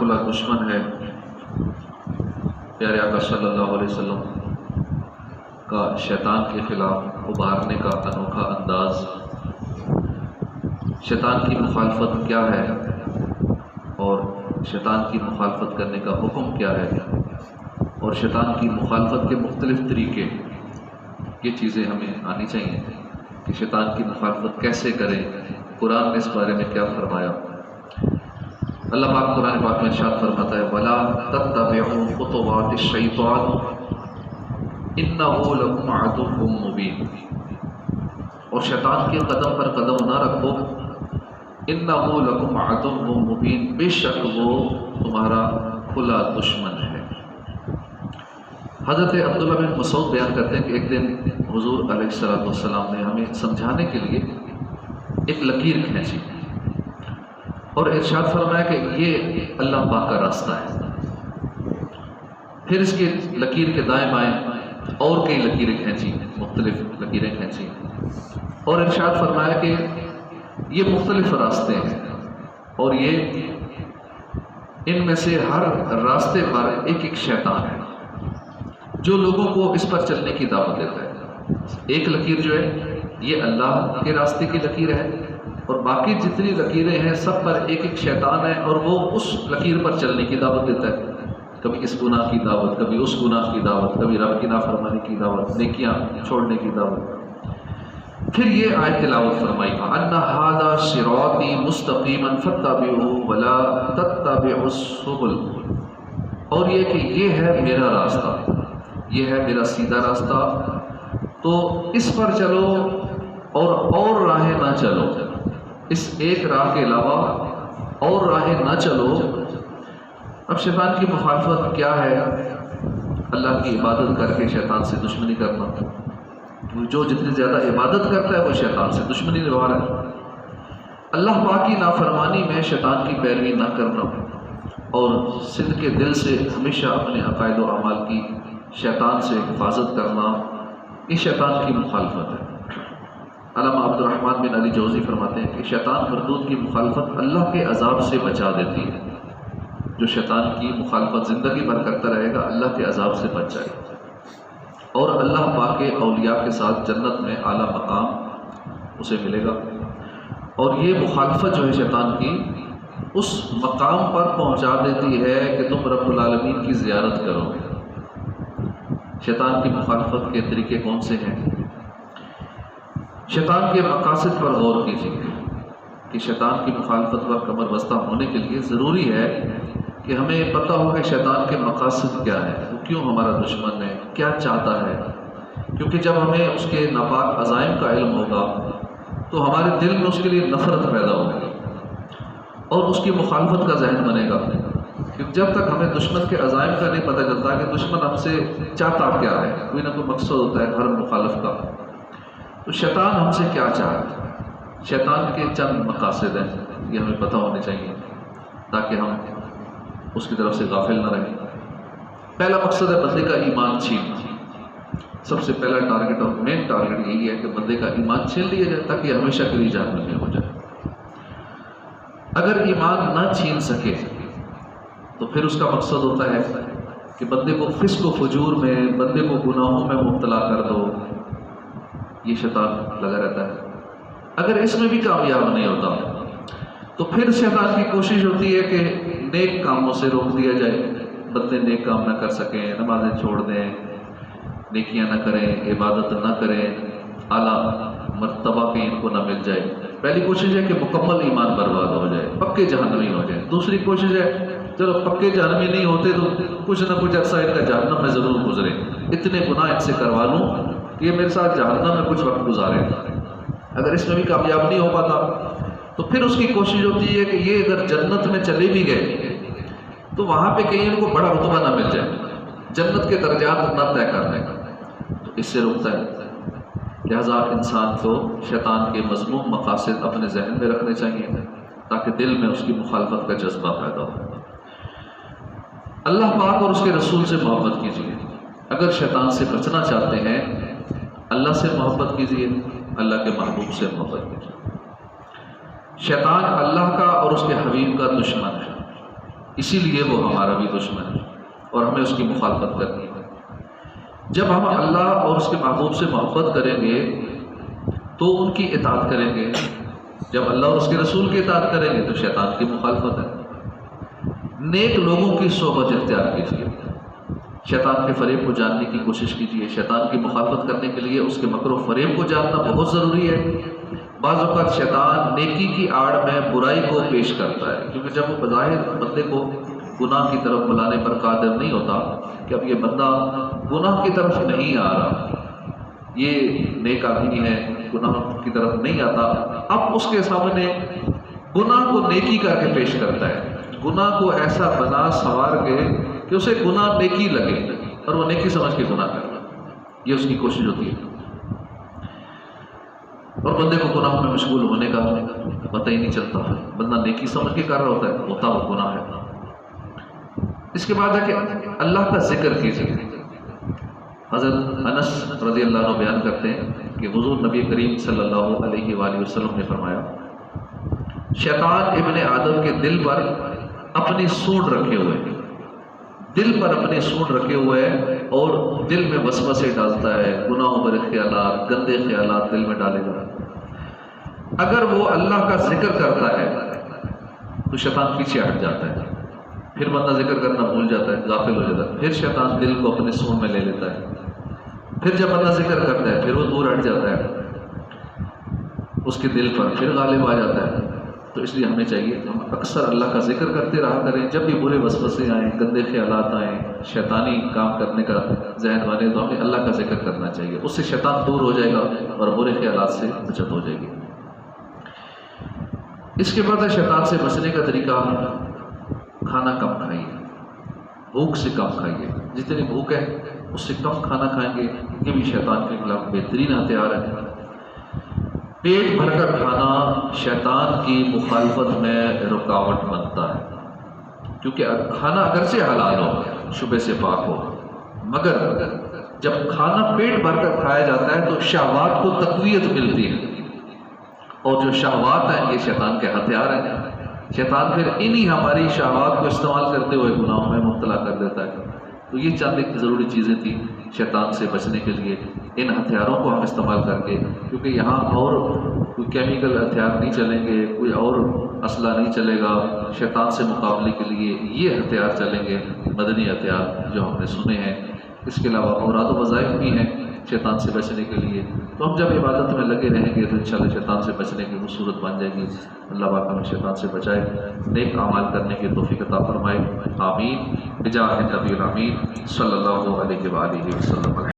کھلا دشمن ہے۔ پیارے آقا صلی اللہ علیہ وسلم کا شیطان کے خلاف ابھارنے کا انوکھا انداز، شیطان کی مخالفت کیا ہے اور شیطان کی مخالفت کرنے کا حکم کیا ہے، اور شیطان کی مخالفت کے مختلف طریقے، یہ چیزیں ہمیں آنی چاہیے کہ شیطان کی مخالفت کیسے کریں، قرآن نے اس بارے میں کیا فرمایا۔ اللہ پاک قرآن پاک میں ارشاد فرماتا ہے وَلَا تَتَّبِعُوا خُطُوَاتِ الشَّيْطَانِ إِنَّهُ لَكُمْ عَدُوٌّ مُّبِينٌ، اور شیطان کے قدم پر قدم نہ رکھو، إِنَّهُ لَكُمْ عَدُوٌّ مُّبِينٌ، بے شک وہ تمہارا کھلا دشمن ہے۔ حضرت عبداللہ بن مسعود بیان کرتے ہیں کہ ایک دن حضور علیہ السلام نے ہمیں سمجھانے کے لیے ایک لکیر کھینچی اور ارشاد فرمایا کہ یہ اللہ پاک کا راستہ ہے۔ پھر اس کی لکیر کے دائیں بائیں اور کئی لکیریں کھینچی، مختلف لکیریں کھینچی، اور ارشاد فرمایا کہ یہ مختلف راستے ہیں اور یہ ان میں سے ہر راستے پر ایک ایک شیطان ہے جو لوگوں کو اس پر چلنے کی دعوت دیتا ہے۔ ایک لکیر جو ہے یہ اللہ کے راستے کی لکیر ہے، اور باقی جتنی لکیریں ہیں سب پر ایک ایک شیطان ہے اور وہ اس لکیر پر چلنے کی دعوت دیتا ہے، کبھی اس گناہ کی دعوت، کبھی اس گناہ کی دعوت، کبھی رب کی نافرمانی کی دعوت، نیکیاں چھوڑنے کی دعوت۔ پھر یہ آیت تلاوت فرمائی وَأَنَّ هَذَا صِرَاطِي مُسْتَقِيمًا فَاتَّبِعُوهُ وَلَا تَتَّبِعُوا السُّبُلَ، اور یہ کہ یہ ہے میرا راستہ، یہ ہے میرا سیدھا راستہ، تو اس پر چلو اور راہیں نہ چلو، اس ایک راہ کے علاوہ اور راہیں نہ چلو۔ اب شیطان کی مخالفت کیا ہے؟ اللہ کی عبادت کر کے شیطان سے دشمنی کرنا، جو جتنی زیادہ عبادت کرتا ہے وہ شیطان سے دشمنی نبھا رہا ہے۔ اللہ پاک کی نافرمانی میں شیطان کی پیروی نہ کرنا اور صدق کے دل سے ہمیشہ اپنے عقائد و اعمال کی شیطان سے حفاظت کرنا، یہ شیطان کی مخالفت ہے۔ علامہ عبد الرحمن بن علی جوزی فرماتے ہیں کہ شیطان مردود کی مخالفت اللہ کے عذاب سے بچا دیتی ہے۔ جو شیطان کی مخالفت زندگی بھر کرتا رہے گا اللہ کے عذاب سے بچ جائے گا، اور اللہ پاک کے اولیاء کے ساتھ جنت میں اعلیٰ مقام اسے ملے گا۔ اور یہ مخالفت جو ہے شیطان کی اس مقام پر پہنچا دیتی ہے کہ تم رب العالمین کی زیارت کرو گے۔ شیطان کی مخالفت کے طریقے کون سے ہیں؟ شیطان کے مقاصد پر غور کیجیے کہ شیطان کی مخالفت پر کمر بستہ ہونے کے لیے ضروری ہے کہ ہمیں پتہ ہو کہ شیطان کے مقاصد کیا ہے، وہ کیوں ہمارا دشمن ہے، کیا چاہتا ہے، کیونکہ جب ہمیں اس کے ناپاک عزائم کا علم ہوگا تو ہمارے دل میں اس کے لیے نفرت پیدا ہوگی اور اس کی مخالفت کا ذہن بنے گا، کیونکہ جب تک ہمیں دشمن کے عزائم کا نہیں پتہ چلتا کہ دشمن ہم سے چاہتا کیا ہے، کوئی نہ کوئی مقصد ہوتا ہے ہر مخالف کا، تو شیطان ہم سے کیا چاہتا ہے، شیطان کے چند مقاصد ہیں، یہ ہمیں پتہ ہونے چاہیے تاکہ ہم اس کی طرف سے غافل نہ رہیں۔ پہلا مقصد ہے بندے کا ایمان چھیننا۔ سب سے پہلا ٹارگٹ اور مین ٹارگٹ یہی ہے کہ بندے کا ایمان چھین لیا جائے تاکہ ہمیشہ کے لیے جہنم میں ہو جائے۔ اگر ایمان نہ چھین سکے تو پھر اس کا مقصد ہوتا ہے کہ بندے کو فسق و فجور میں، بندے کو گناہوں میں مبتلا کر دو، یہ شیطان لگا رہتا ہے۔ اگر اس میں بھی کامیاب نہیں ہوتا تو پھر شیطان کی کوشش ہوتی ہے کہ نیک کاموں سے روک دیا جائے، بندے نیک کام نہ کر سکیں، نمازیں چھوڑ دیں، نیکیاں نہ کریں، عبادت نہ کریں، اعلیٰ مرتبہ پہ ان کو نہ مل جائے۔ پہلی کوشش ہے کہ مکمل ایمان برباد ہو جائے، پکے جہنمی ہو جائے۔ دوسری کوشش ہے چلو پکے جہنمی نہیں ہوتے تو کچھ نہ کچھ عرصہ ان کا جہنم میں ضرور گزرے، اتنے گناہ ان سے کروا لوں کہ یہ میرے ساتھ جہنم میں کچھ وقت گزارے۔ اگر اس میں بھی کامیاب نہیں ہو پاتا تو پھر اس کی کوشش ہوتی ہے کہ یہ اگر جنت میں چلے بھی گئے تو وہاں پہ کہیں ان کو بڑا رتبہ نہ مل جائے، جنت کے درجات نہ طے کرنے کا، تو اس سے روکتا ہے۔ لہذا انسان کو شیطان کے مذموم مقاصد اپنے ذہن میں رکھنے چاہیے تاکہ دل میں اس کی مخالفت کا جذبہ پیدا ہو۔ اللہ پاک اور اس کے رسول سے محبت کیجیے۔ اگر شیطان سے بچنا چاہتے ہیں اللہ سے محبت کیجیے، اللہ کے محبوب سے محبت کیجیے۔ شیطان اللہ کا اور اس کے حبیب کا دشمن ہے، اسی لیے وہ ہمارا بھی دشمن ہے اور ہمیں اس کی مخالفت کرنی ہے۔ جب ہم اللہ اور اس کے محبوب سے محبت کریں گے تو ان کی اطاعت کریں گے، جب اللہ اور اس کے رسول کی اطاعت کریں گے تو شیطان کی مخالفت ہے۔ نیک لوگوں کی صحبت اختیار کیجیے، شیطان کے فریب کو جاننے کی کوشش کیجیے، شیطان کی مخالفت کرنے کے لیے اس کے مکر و فریب کو جاننا بہت ضروری ہے۔ بعض اوقات شیطان نیکی کی آڑ میں برائی کو پیش کرتا ہے، کیونکہ جب وہ بظاہر بندے کو گناہ کی طرف بلانے پر قادر نہیں ہوتا کہ اب یہ بندہ گناہ کی طرف نہیں آ رہا، یہ نیک آدمی ہے، گناہ کی طرف نہیں آتا، اب اس کے سامنے گناہ کو نیکی کر کے پیش کرتا ہے، گناہ کو ایسا بنا سنوار کے کہ اسے گناہ نیکی لگے اور وہ نیکی سمجھ کے گناہ کرتا، یہ اس کی کوشش ہوتی ہے، اور بندے کو گناہ میں مشغول ہونے کا پتہ ہی نہیں چلتا، بندہ نیکی سمجھ کے کر رہا ہوتا وہ گناہ ہے۔ اس کے بعد ہے کہ اللہ کا ذکر کیجیے۔ حضرت انس رضی اللہ عنہ بیان کرتے ہیں کہ حضور نبی کریم صلی اللہ علیہ وآلہ وسلم نے فرمایا، شیطان ابن آدم کے دل پر اپنی سونڈ رکھے ہوئے ہیں، دل پر اپنی سونڈ رکھے ہوئے ہیں اور دل میں وسوسے ڈالتا ہے، گناہوں بھرے خیالات، گندے خیالات دل میں ڈالے گا۔ اگر وہ اللہ کا ذکر کرتا ہے تو شیطان پیچھے ہٹ جاتا ہے، پھر بندہ ذکر کرنا بھول جاتا ہے، غافل ہو جاتا ہے، پھر شیطان دل کو اپنے سونڈ میں لے لیتا ہے، پھر جب بندہ ذکر کرتا ہے پھر وہ دور ہٹ جاتا ہے، اس کے دل پر پھر غالب آ جاتا ہے۔ تو اس لیے ہمیں چاہیے کہ ہم اکثر اللہ کا ذکر کرتے رہا کریں، جب بھی برے وسوسے آئیں، گندے خیالات آئیں، شیطانی کام کرنے کا ذہن بنے تو ہمیں اللہ کا ذکر کرنا چاہیے، اس سے شیطان دور ہو جائے گا اور برے خیالات سے بچت ہو جائے گی۔ اس کے بعد شیطان سے بچنے کا طریقہ، کھانا کم کھائیے، بھوک سے کم کھائیے، جتنی بھوک ہے اس سے کم کھانا کھائیں گے، یہ بھی شیطان کے خلاف بہترین ہتھیار ہے۔ پیٹ بھر کر کھانا شیطان کی مخالفت میں رکاوٹ بنتا ہے، کیونکہ کھانا اگرچہ حلال ہو، شبہ سے پاک ہو، مگر جب کھانا پیٹ بھر کر کھایا جاتا ہے تو شہوات کو تقویت ملتی ہے، اور جو شہوات ہیں یہ شیطان کے ہتھیار ہیں، شیطان پھر انہی ہماری شہوات کو استعمال کرتے ہوئے گناہوں میں مبتلا کر دیتا ہے۔ تو یہ چند ایک ضروری چیزیں تھیں شیطان سے بچنے کے لیے، ان ہتھیاروں کو ہم استعمال کر کے، کیونکہ یہاں اور کوئی کیمیکل ہتھیار نہیں چلیں گے، کوئی اور اسلحہ نہیں چلے گا، شیطان سے مقابلے کے لیے یہ ہتھیار چلیں گے، مدنی ہتھیار جو ہم نے سنے ہیں۔ اس کے علاوہ اوراد و وظائف بھی ہیں شیطان سے بچنے کے لیے، تو ہم جب عبادت میں لگے رہیں گے تو انشاءاللہ شیطان سے بچنے کی وہ صورت بن جائے گی۔ اللہ پاک ہمیں شیطان سے بچائے، نیک اعمال کرنے کی توفیق عطا فرمائے، آمین بجاہ نبی الامین صلی اللہ علیہ وآلہ وسلم۔